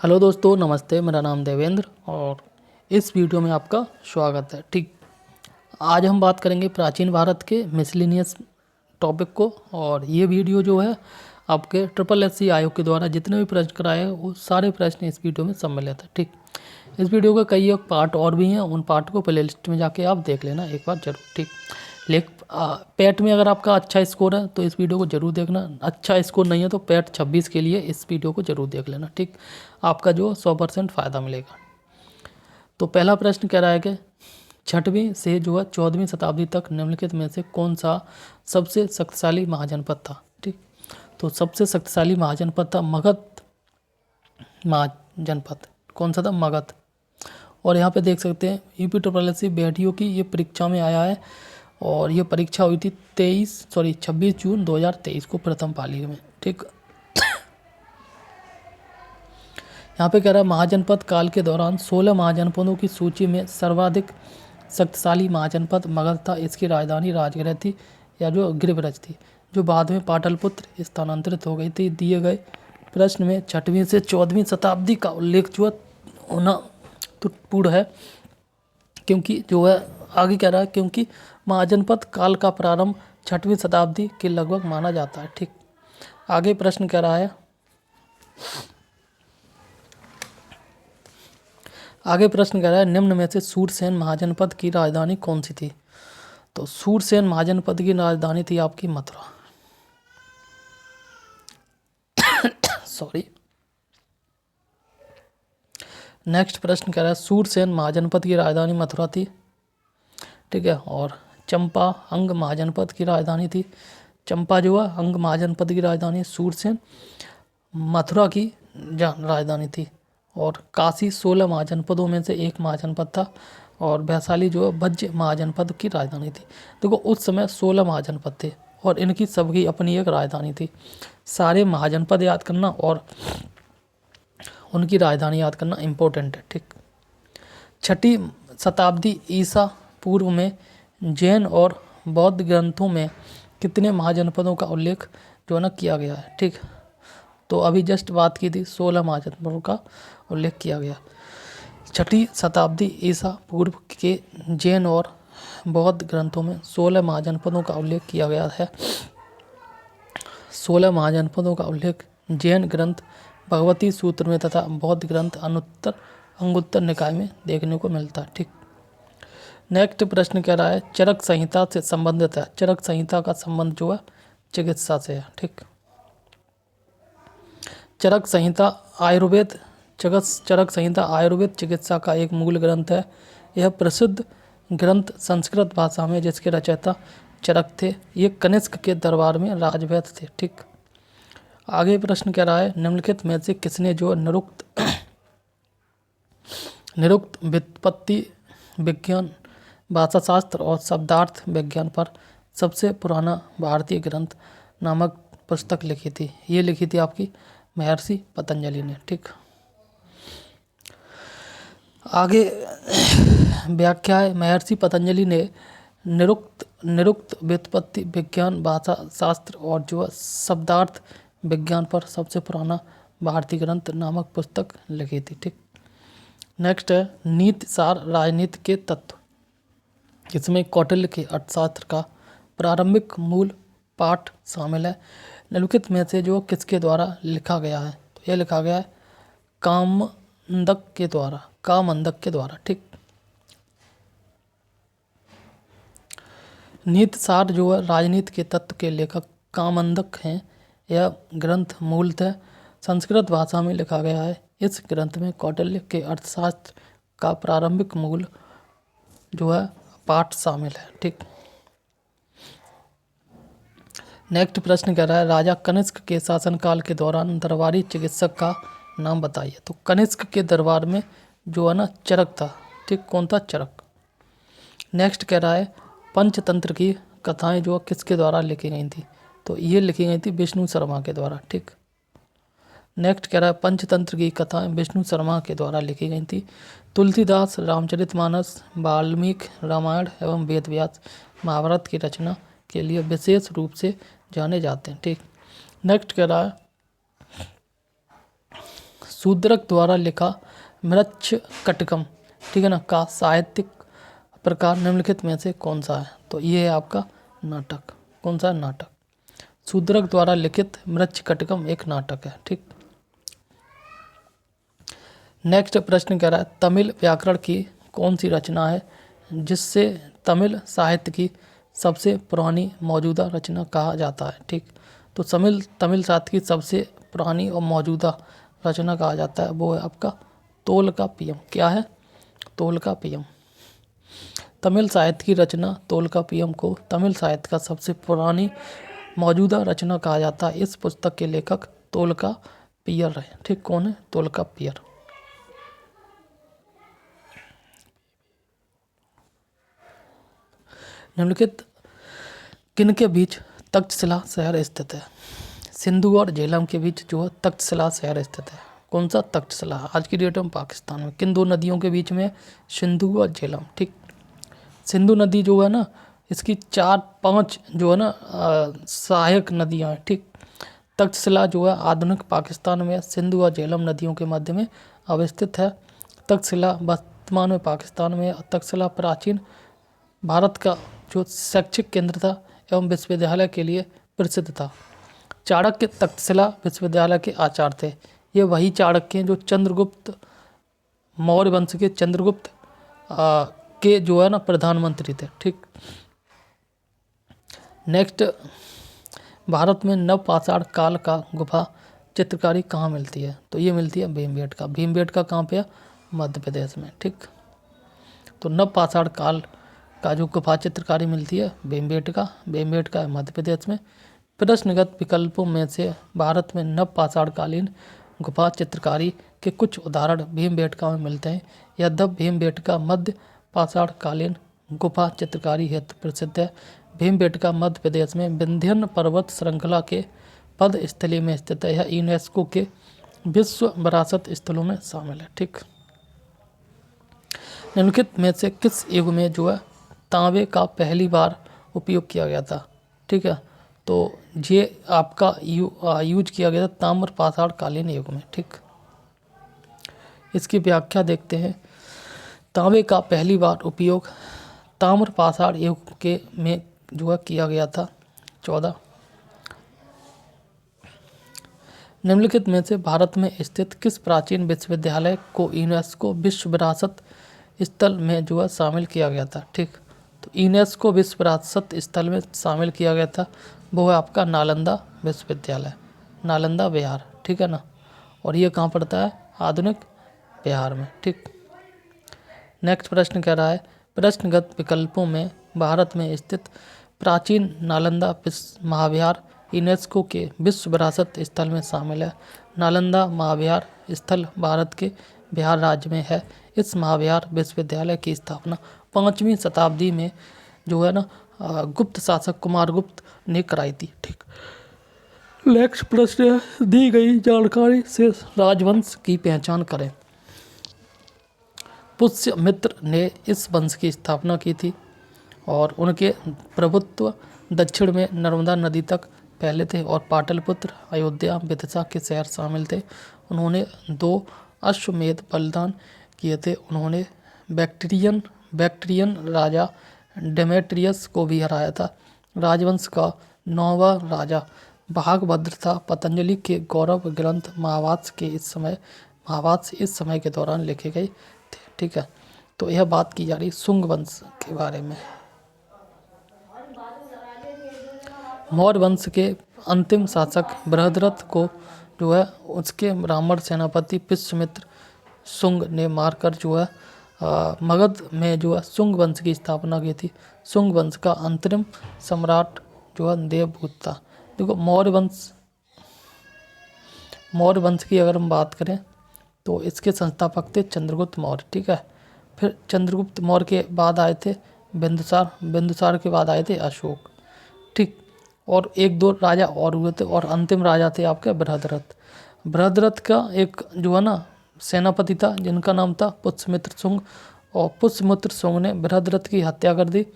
Hello दोस्तों, नमस्ते। मेरा नाम देवेंद्र और इस वीडियो में आपका स्वागत है। ठीक, आज हम बात करेंगे प्राचीन भारत के मिसलिनियस टॉपिक को। और ये वीडियो जो है आपके SSC आयोग के द्वारा जितने भी प्रश्न कराए हैं वो सारे प्रश्न इस वीडियो में सम्मिलित है। ठीक, इस वीडियो के कई एक पार्ट और भी हैं, उन पार्ट को प्ले लिस्ट में जाके आप देख लेना एक बार जरूर। ठीक, पैट में अगर आपका अच्छा स्कोर है तो इस वीडियो को जरूर देखना। अच्छा स्कोर नहीं है तो पैट 26 के लिए इस वीडियो को जरूर देख लेना। ठीक, आपका जो 100% फ़ायदा मिलेगा। तो पहला प्रश्न कह रहा है कि 6वीं से जो है 14वीं शताब्दी तक निम्नलिखित में से कौन सा सबसे शक्तिशाली महाजनपद था। ठीक, तो सबसे शक्तिशाली महाजनपद था मगध महाजनपद। कौन सा था? मगध। और यहाँ पे देख सकते हैं UPSSC बेटियों की ये परीक्षा में आया है और ये परीक्षा हुई थी 26 जून 2023 को प्रथम पाली में। ठीक, यहाँ पे कह रहा है महाजनपद काल के दौरान 16 महाजनपदों की सूची में सर्वाधिक शक्तिशाली महाजनपद मगध था। इसकी राजधानी राजगृह थी या जो गिरिब्रज थी, जो बाद में पाटलिपुत्र स्थानांतरित हो गई थी। दिए गए प्रश्न में 6वीं से 14वीं शताब्दी का उल्लेख जो होना तो पूर्ण है, क्योंकि जो है आगे कह रहा है क्योंकि महाजनपद काल का प्रारंभ 6वीं शताब्दी के लगभग माना जाता है। ठीक, आगे प्रश्न कह रहा है निम्न में से सूरसेन महाजनपद की राजधानी कौन सी थी। तो सूरसेन महाजनपद की राजधानी थी आपकी मथुरा। सॉरी। नेक्स्ट प्रश्न कह रहा है सूरसेन महाजनपद की राजधानी मथुरा थी। ठीक है, और चंपा अंग महाजनपद की राजधानी थी। चंपा जो है अंग महाजनपद की राजधानी, सूरसेन मथुरा की राजधानी थी। और काशी 16 महाजनपदों में से एक महाजनपद था और वैशाली जो है भज्य महाजनपद की राजधानी थी। देखो उस समय 16 महाजनपद थे और इनकी सबकी अपनी एक राजधानी थी। सारे महाजनपद याद करना और उनकी राजधानी याद करना इम्पोर्टेंट है। ठीक, 6वीं शताब्दी ईसा पूर्व में जैन और बौद्ध ग्रंथों में कितने महाजनपदों का उल्लेख जो है ना किया गया है। ठीक, तो अभी जस्ट बात की थी 16 महाजनपदों का उल्लेख किया गया। 6वीं शताब्दी ईसा पूर्व के जैन और बौद्ध ग्रंथों में 16 महाजनपदों का उल्लेख किया गया है। 16 महाजनपदों का उल्लेख जैन ग्रंथ भगवती सूत्र में तथा बौद्ध ग्रंथ अंगुत्तर निकाय में देखने को मिलता है। ठीक, नेक्स्ट प्रश्न कह रहा है चरक संहिता से संबंधित है। चरक संहिता का संबंध जो है चिकित्सा से है। ठीक, चरक संहिता आयुर्वेद चिकित्सा का एक मूल ग्रंथ है। यह प्रसिद्ध ग्रंथ संस्कृत भाषा में जिसके रचयिता चरक थे। ये कनिष्क के दरबार में राजवैद्य थे। ठीक, आगे प्रश्न कह रहा है निम्नलिखित में से किसने जो निरुक्त व्युत्पत्ति विज्ञान, भाषाशास्त्र और शब्दार्थ विज्ञान पर सबसे पुराना भारतीय ग्रंथ नामक पुस्तक लिखी थी। ये लिखी थी आपकी महर्षि पतंजलि ने। ठीक, आगे व्याख्या है महर्षि पतंजलि ने निरुक्त व्युत्पत्ति विज्ञान, भाषा शास्त्र और जो शब्दार्थ विज्ञान पर सबसे पुराना भारतीय ग्रंथ नामक पुस्तक लिखी थी। ठीक, नेक्स्ट है नीति सार राजनीति के तत्व। इसमें कौटिल्य के अर्थशास्त्र का प्रारंभिक मूल पाठ शामिल है। निम्नलिखित में से जो किसके द्वारा लिखा गया है। तो यह लिखा गया है कामंदक के द्वारा। ठीक, नीति सार जो है राजनीति के तत्व के लेखक कामंदक हैं। यह ग्रंथ मूलतः संस्कृत भाषा में लिखा गया है। इस ग्रंथ में कौटिल्य के अर्थशास्त्र का प्रारंभिक मूल जो है पाठ शामिल है। ठीक, नेक्स्ट प्रश्न कह रहा है राजा कनिष्क के शासनकाल के दौरान दरबारी चिकित्सक का नाम बताइए। तो कनिष्क के दरबार में जो है ना चरक था। ठीक, कौन था? चरक। नेक्स्ट कह रहा है पंचतंत्र की कथाएं जो किसके द्वारा लिखी गई थी। तो ये लिखी गई थी विष्णु शर्मा के द्वारा। ठीक, नेक्स्ट कह रहा है पंचतंत्र की कथाएं विष्णु शर्मा के द्वारा लिखी गई थी। तुलसीदास रामचरितमानस, वाल्मीकि रामायण एवं वेदव्यास महाभारत की रचना के लिए विशेष रूप से जाने जाते हैं। ठीक, नेक्स्ट कह रहा है शूद्रक द्वारा लिखा मृच्छकटिकम, ठीक है ना, का साहित्यिक प्रकार निम्नलिखित में से कौन सा है? तो ये है आपका नाटक। कौन सा? नाटक। शूद्रक द्वारा लिखित मृच्छकटिकम एक नाटक है। ठीक। नेक्स्ट प्रश्न कह रहा है तमिल व्याकरण की कौन सी रचना है जिससे तमिल साहित्य की सबसे पुरानी मौजूदा रचना कहा जाता है? ठीक। तो तमिल साहित्य की सबसे पुरानी और मौजूदा रचना कहा जाता है वो है आपका तोल्काप्पियम। क्या है? तोल्काप्पियम। तमिल साहित्य की रचना तोल्काप्पियम को तमिल साहित्य का सबसे पुरानी मौजूदा रचना कहा जाता है। इस पुस्तक के लेखक तोल्काप्पियर है। ठीक। कौन है? तोल्काप्पियर। निम्नलिखित किनके बीच तक्षशिला शहर स्थित है? सिंधु और झेलम के बीच जो है तक्षशिला शहर स्थित है। कौन सा? तक्षशिला। आज की डेट में पाकिस्तान में। किन दो नदियों के बीच में? सिंधु और झेलम। ठीक। सिंधु नदी जो है ना, इसकी 4-5 जो है ना सहायक नदियां हैं। ठीक। तक्षशिला जो है आधुनिक पाकिस्तान में सिंधु और झेलम नदियों के मध्य में अवस्थित है। तक्षशिला वर्तमान में पाकिस्तान में। तक्षशिला प्राचीन भारत का जो शैक्षिक केंद्र था एवं विश्वविद्यालय के लिए प्रसिद्ध था। चाणक्य तक्षशिला विश्वविद्यालय के आचार्य थे। ये वही चाणक्य हैं जो चंद्रगुप्त मौर्य वंश के चंद्रगुप्त के जो है ना प्रधानमंत्री थे। ठीक। नेक्स्ट, भारत में नवपाषाण काल का गुफा चित्रकारी कहाँ मिलती है? तो ये मिलती है भीमबेटका। भीमबेटका कहाँ पे है? मध्य प्रदेश में। ठीक। तो नवपाषाण काल का जो गुफा चित्रकारी मिलती है भीमबेटका है मध्य प्रदेश में। प्रश्नगत विकल्पों में से भारत में नवपाषाणकालीन गुफा चित्रकारी के कुछ उदाहरण भीमबेटका में मिलते हैं। यद्यपि भीमबेटका मध्य पाषाणकालीन गुफा चित्रकारी हेतु प्रसिद्ध है। भीमबेटका मध्य प्रदेश में विंध्य पर्वत श्रृंखला के पद स्थली में स्थित है। यह यूनेस्को के विश्व विरासत स्थलों में शामिल है। ठीक। निम्नलिखित में से किस युग में जो है तांबे का पहली बार उपयोग किया गया था? ठीक है। तो ये आपका यूज किया गया था ताम्रपाषाणकालीन युग में। ठीक। इसकी व्याख्या देखते हैं। तांबे का पहली बार उपयोग ताम्रपाषाण युग के में जो है किया गया था 14। निम्नलिखित में से भारत में स्थित किस प्राचीन विश्वविद्यालय को यूनेस्को विश्व विरासत स्थल में जो है शामिल किया गया था? ठीक। तो यूनेस्को विश्व विरासत स्थल में शामिल किया गया था वो है आपका नालंदा विश्वविद्यालय, नालंदा बिहार। ठीक है ना। और ये कहाँ पड़ता है? आधुनिक बिहार में। ठीक। नेक्स्ट प्रश्न कह रहा है प्रश्नगत विकल्पों में भारत में स्थित प्राचीन नालंदा महाविहार यूनेस्को के विश्व विरासत स्थल में शामिल है। नालंदा महाविहार स्थल भारत के बिहार राज्य में है। इस महाविहार विश्वविद्यालय की स्थापना 5वीं शताब्दी में जो है ना गुप्त शासक कुमारगुप्त ने कराई थी। ठीक। नेक्स्ट प्रश्न, दी गई जानकारी से राजवंश की पहचान करें। पुष्यमित्र ने इस वंश की स्थापना की थी और उनके प्रभुत्व दक्षिण में नर्मदा नदी तक फैले थे और पाटलिपुत्र, अयोध्या, विदिशा के शहर शामिल थे। उन्होंने 2 अश्वमेध बलिदान किए थे। उन्होंने बैक्ट्रियन राजा डेमेट्रियस को भी हराया था। राजवंश का 9वां राजा भागभद्र था। पतंजलि के गौरव ग्रंथ महाभाष्य इस समय के दौरान लिखे गए थे। ठीक है। तो यह बात की जा रही शुंग वंश के बारे में। मौर्य वंश के अंतिम शासक बृहद्रथ को जो है उसके ब्राह्मण सेनापति पुष्यमित्र शुंग ने मारकर जो है मगध में जो है शुंग वंश की स्थापना की थी। शुंग वंश का अंतरिम सम्राट जो है देवभूत था। देखो मौर्य वंश की अगर हम बात करें तो इसके संस्थापक थे चंद्रगुप्त मौर्य। ठीक है। फिर चंद्रगुप्त मौर्य के बाद आए थे बिंदुसार के बाद आए थे अशोक। ठीक। और 1-2 राजा और हुए थे और अंतिम राजा थे आपके बृहद्रथ का एक जो है ना सेनापति था जिनका नाम था पुष्यमित्र शुंग। और पुष्यमित्र शुंग ने बृहद्रथ की हत्या कर दी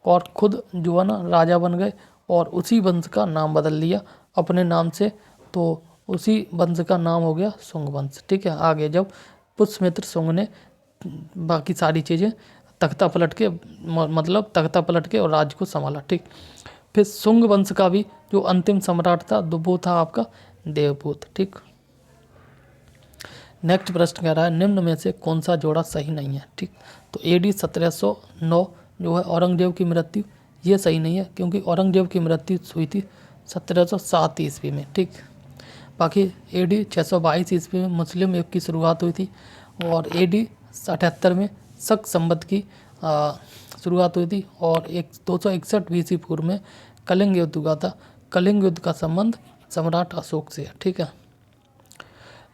और खुद जो है ना राजा बन गए और उसी वंश का नाम बदल लिया अपने नाम से। तो उसी वंश का नाम हो गया शुंग वंश। ठीक है, आगे जब पुष्यमित्र शुंग ने बाकी सारी चीज़ें तख्ता पलट के मतलब तख्ता पलट के और राज्य को संभाला। ठीक, फिर शुंग वंश का भी जो अंतिम सम्राट था वो था आपका देवपूत। ठीक, नेक्स्ट प्रश्न कह रहा है निम्न में से कौन सा जोड़ा सही नहीं है। ठीक, तो AD 1709 जो है औरंगजेब की मृत्यु, ये सही नहीं है क्योंकि औरंगजेब की मृत्यु हुई थी 1707 ईस्वी में। ठीक, बाकी AD 622 ईस्वी में मुस्लिम युग की शुरुआत हुई थी और AD 78 में शक संवत की शुरुआत हुई थी और 261 BC पूर्व में कलिंग युद्ध हुआ था। कलिंग युद्ध का संबंध सम्राट अशोक से है। ठीक है,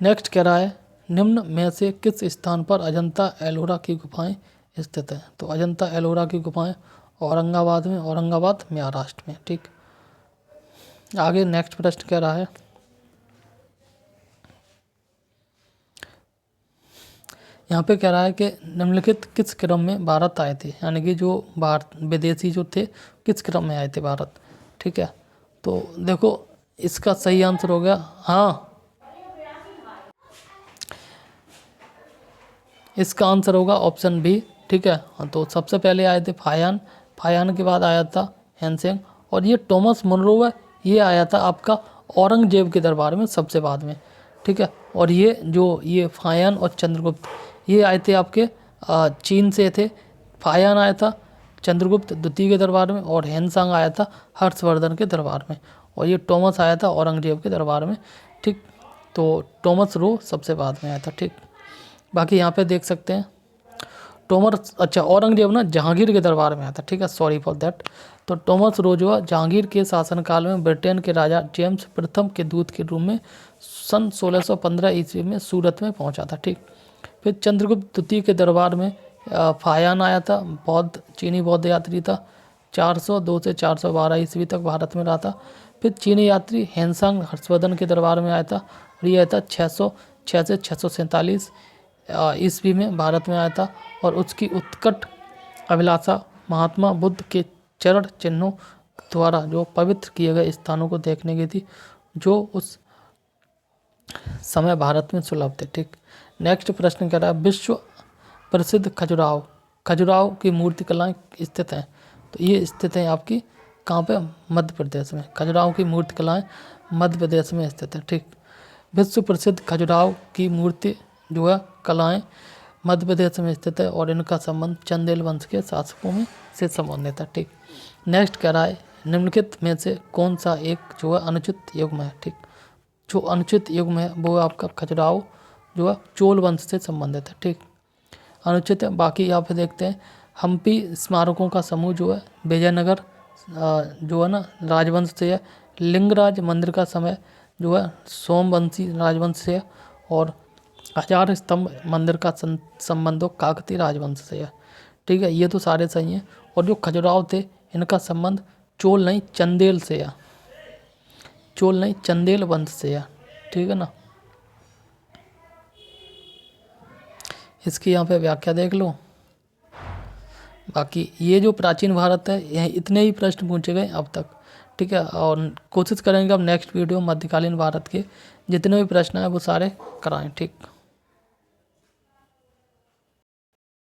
नेक्स्ट कह रहा है निम्न में से किस स्थान पर अजंता एलोरा की गुफाएं स्थित हैं। तो अजंता एलोरा की गुफाएं औरंगाबाद में, औरंगाबाद महाराष्ट्र में। ठीक, आगे नेक्स्ट प्रश्न कह रहा है यहाँ पे कह रहा है कि निम्नलिखित किस क्रम में भारत आए थे, यानी कि जो भारत विदेशी जो थे किस क्रम में आए थे भारत। ठीक है, तो देखो इसका सही आंसर हो गया, हाँ इसका आंसर होगा ऑप्शन बी। ठीक है, तो सबसे पहले आए थे फायान, फायान के बाद आया था हैनसेंग और ये टॉमस मुनरो है, ये आया था आपका औरंगजेब के दरबार में सबसे बाद में। ठीक है, और ये फायान और चंद्रगुप्त ये आए थे आपके चीन से थे। फायान आया था चंद्रगुप्त द्वितीय के दरबार में और हैनसांग आया था हर्षवर्धन के दरबार में और ये टॉमस आया था औरंगजेब के दरबार में। ठीक, तो टॉमस रो सबसे बाद में आया था। ठीक, बाकी यहाँ पे देख सकते हैं टॉमस, अच्छा औरंगजेब ना जहांगीर के दरबार में आया था। ठीक है, सॉरी फॉर दैट। तो टॉमस रो जो है जहांगीर के शासनकाल में ब्रिटेन के राजा जेम्स प्रथम के दूत के रूप में सन 1615 ईस्वी में सूरत में पहुंचा था। ठीक, फिर चंद्रगुप्त द्वितीय के दरबार में फायान आया था, चीनी बौद्ध यात्री था, 402 से 412 ईस्वी तक भारत में रहा था। फिर चीनी यात्री हैनसांग हर्षवर्धन के दरबार में आया था और ये आया था 606 से 647 ईस्वी में भारत में आया था और उसकी उत्कट अभिलाषा महात्मा बुद्ध के चरण चिन्हों द्वारा जो पवित्र किए गए स्थानों को देखने की थी, जो उस समय भारत में सुलभ थे। ठीक, नेक्स्ट प्रश्न कह रहा है विश्व प्रसिद्ध खजुराहो की मूर्ति कलाएं स्थित हैं। तो ये स्थित है आपकी कहाँ पे, मध्य प्रदेश में। खजुराहो की मूर्ति कलाएं मध्य प्रदेश में स्थित है। ठीक, विश्व प्रसिद्ध खजुराहो की मूर्ति जो है कलाएं मध्य प्रदेश में स्थित है और इनका संबंध चंदेल वंश के शासकों में से संबंधित है। ठीक, नेक्स्ट कह रहा है निम्नलिखित में से कौन सा एक जो है अनुचित युग्म है। ठीक, जो अनुचित युग्म है वो आपका खजुराहो जो है चोल वंश से संबंधित है। ठीक, अनुचित है। बाकी यहाँ पे देखते हैं हम्पी स्मारकों का समूह जो है विजयनगर जो है ना राजवंश से है। लिंगराज मंदिर का समय जो है सोमवंशी राजवंश से है और हजार स्तंभ मंदिर का संबंध काकतीय राजवंश से है। ठीक है, ये तो सारे सही हैं। और जो खजुराहो थे इनका संबंध चोल नहीं चंदेल से है, चोल नहीं चंदेल वंश से है। ठीक है ना, इसकी यहाँ पे व्याख्या देख लो। बाकी ये जो प्राचीन भारत है यह इतने ही प्रश्न पूछे गए अब तक। ठीक है, और कोशिश करेंगे अब नेक्स्ट वीडियो मध्यकालीन भारत के जितने भी प्रश्न हैं वो सारे कराएं। ठीक।